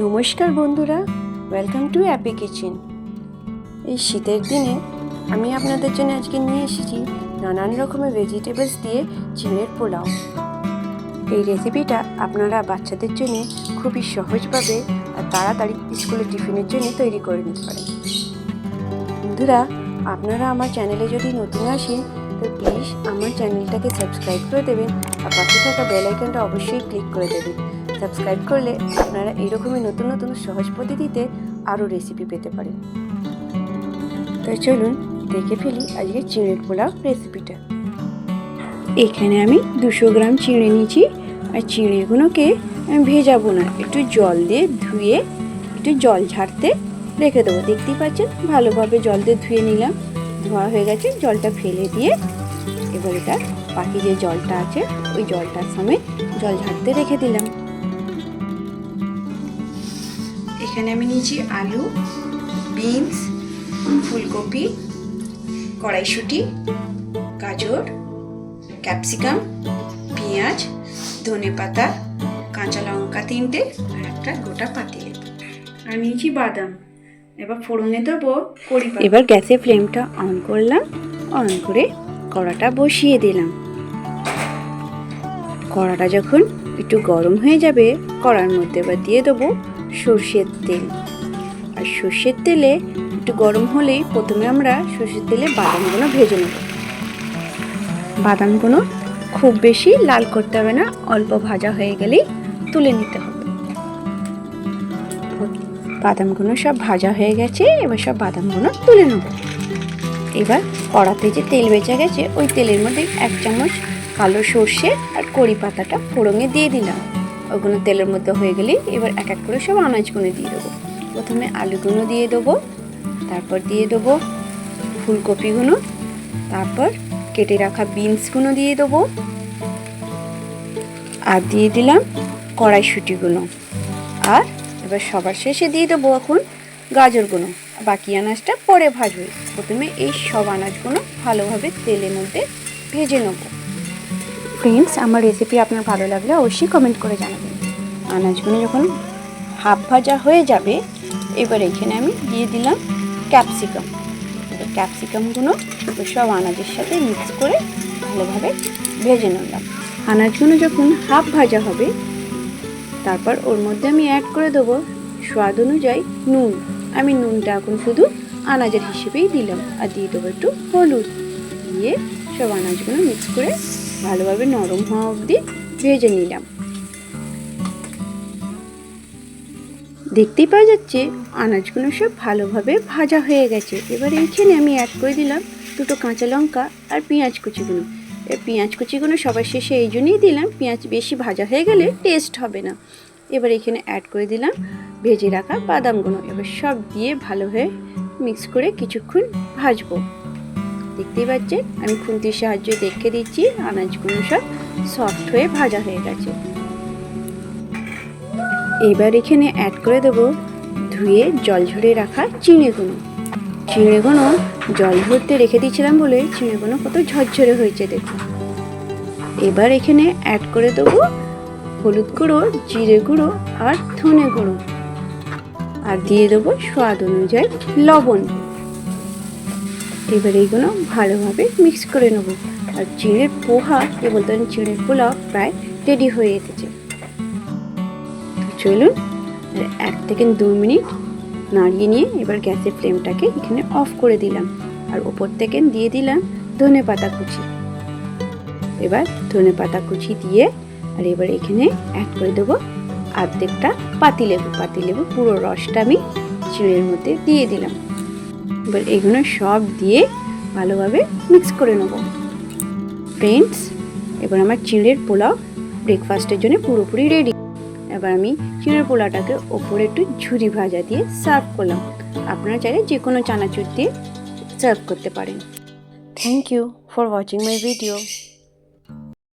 নমস্কার বন্ধুরা, welcome to Appy kitchen. এই শীতের দিনে আমি আপনাদের জন্য আজকে নিয়ে এসেছি নানান রকমের ভেজিটেবলস দিয়ে চিড়ের পোলাও। এই রেসিপিটা আপনারা বাচ্চাদের জন্য খুবই সহজভাবে আর তাড়াতাড়ি স্কুলের টিফিনের জন্য তৈরি করে নিতে পারেন। বন্ধুরা, আপনারা আমার চ্যানেলে যদি নতুন আসেন তো প্লিজ আমার চ্যানেলটাকে সাবস্ক্রাইব করে দেবেন আর পাশে থাকা বেল আইকনটা অবশ্যই ক্লিক করে দেবেন। সাবস্ক্রাইব করলে আপনারা এইরকমই নতুন নতুন সহজ পদ্ধতিতে আরও রেসিপি পেতে পারেন। তো চলুন দেখে ফেলি আজকে চিড়ের পোলাও রেসিপিটা। এখানে আমি 200 গ্রাম চিড়ে নিয়েছি আর চিড়েগুলোকে আমি ভেজাবো না, একটু জল দিয়ে ধুয়ে একটু জল ঝাড়তে রেখে দেবো। দেখতেই পাচ্ছেন ভালোভাবে জল দিয়ে ধুয়ে নিলাম, ধোয়া হয়ে গেছে। জলটা ফেলে দিয়ে এবার এটা বাকি যে জলটা আছে ওই জলটার সমেত জল ঝাড়তে রেখে দিলাম। এখানে আমি নিয়েছি আলু, বিনস, ফুলকপি, কড়াইশুঁটি, গাজর, ক্যাপসিকাম, পেঁয়াজ, ধনেপাতা, কাঁচা লঙ্কা 3টে আর একটা গোটা পাতিলেবু। আর নিয়েছি বাদাম। এবার ফোড়নে দেবো কড়ি পাতা। এবার গ্যাসের ফ্লেমটা অন করলাম, অন করে কড়াটা বসিয়ে দিলাম। কড়াটা যখন একটু গরম হয়ে যাবে কড়ার মধ্যে এবার দিয়ে দেবো সর্ষের তেল। আর সর্ষের তেলে একটু গরম হলেই প্রথমে আমরা সর্ষের তেলে বাদামগুলো ভেজে নেব। বাদামগুলো খুব বেশি লাল করতে হবে না, অল্প ভাজা হয়ে গেলেই তুলে নিতে হবে। বাদামগুলো সব ভাজা হয়ে গেছে, এবার সব বাদামগুলো তুলে নেব। এবার কড়াতে যে তেল বেঁচে গেছে ওই তেলের মধ্যে 1 চামচ কালো সর্ষে আর কড়ি পাতাটা ফোড়নে দিয়ে দিলাম। ওগুলো তেলের মধ্যে হয়ে গেলেই এবার এক এক করে সব আনাজগুলো দিয়ে দেবো। প্রথমে আলুগুলো দিয়ে দেবো, তারপর দিয়ে দেবো ফুলকপিগুলো, তারপর কেটে রাখা বিনসগুলো দিয়ে দেবো, আর দিয়ে দিলাম কড়াইশুঁটিগুলো। আর এবার সবার শেষে দিয়ে দেবো এখন গাজরগুলো। বাকি আনাজটা পরে ভাজবে। প্রথমে এই সব আনাজগুলো ভালোভাবে তেলের মধ্যে ভেজে নেব। ফ্রেন্ডস, আমার রেসিপি আপনার ভালো লাগলে অবশ্যই কমেন্ট করে জানাবেন। আনাজগুলো যখন হাফ ভাজা হয়ে যাবে এবার এখানে আমি দিয়ে দিলাম ক্যাপসিকাম। এবার ক্যাপসিকামগুলো সব আনাজের সাথে মিক্স করে ভালোভাবে ভেজে নিলাম। আনাজগুলো যখন হাফ ভাজা হবে তারপর ওর মধ্যে আমি অ্যাড করে দেবো স্বাদ অনুযায়ী নুন। আমি নুনটা এখন শুধু আনাজের হিসেবেই দিলাম। আর দিয়ে দেবো একটু হলুদ। দিয়ে সব আনাজগুলো মিক্স করে ভালোভাবে নরম হওয়া অবধি ভেজে নিলাম। দেখতেই পাওয়া যাচ্ছে আনাজগুলো সব ভালোভাবে ভাজা হয়ে গেছে। এবার এইখানে আমি অ্যাড করে দিলাম 2টো কাঁচা লঙ্কা আর পেঁয়াজ কুচিগুলো। এই পেঁয়াজ কুচিগুলো সবার শেষে এই জন্যই দিলাম, পেঁয়াজ বেশি ভাজা হয়ে গেলে টেস্ট হবে না। এবার এখানে অ্যাড করে দিলাম ভেজে রাখা বাদামগুলো। এবার সব দিয়ে ভালোভাবে মিক্স করে কিছুক্ষণ ভাজবো। দেখতেই পাচ্ছেন আমি খুন্তির সাহায্যে দেখে দিচ্ছি আনাজগুলো সব সফট হয়ে ভাজা হয়ে গেছে। এবার এখানে অ্যাড করে দেবো ধুয়ে জল ঝরিয়ে রাখা চিড়েগুলো। চিড়েগুলো জল ঝরতে রেখে দিয়েছিলাম বলে চিড়েগুলো কত ঝরঝরে হয়েছে দেখুন। এবার এখানে অ্যাড করে দেবো হলুদ গুঁড়ো, জিরে গুঁড়ো আর ধনে গুঁড়ো। আর দিয়ে দেবো স্বাদ অনুযায়ী লবণ। এবার এইগুলো ভালোভাবে মিক্স করে নেবো। আর চিড়ের পোহা বলতে চিড়ের পোলাও প্রায় রেডি হয়ে এসেছে। চলুন 1 থেকে 2 মিনিট নাড়িয়ে নিয়ে এবার গ্যাসের ফ্লেমটাকে এখানে অফ করে দিলাম। আর ওপর থেকে দিয়ে দিলাম ধনেপাতা কুচি। এবার ধনেপাতা কুচি দিয়ে আর এবার এখানে অ্যাড করে দেবো অর্ধেকটা পাতিলেবু। পাতিলেবু পুরো রসটা আমি চিড়ের মধ্যে দিয়ে দিলাম। এবার এগুলো সব দিয়ে ভালোভাবে মিক্স করে নেব। ফ্রেন্ডস, এবার আমার চিড়ের পোলাও ব্রেকফাস্টের জন্য পুরোপুরি রেডি। এবার আমি চিড়ের পোলাওটাকে ওপরে একটু ঝুরি ভাজা দিয়ে সার্ভ করলাম। আপনারা চাইলে যে কোনো চানাচুর দিয়ে সার্ভ করতে পারেন। Thank you for watching my video.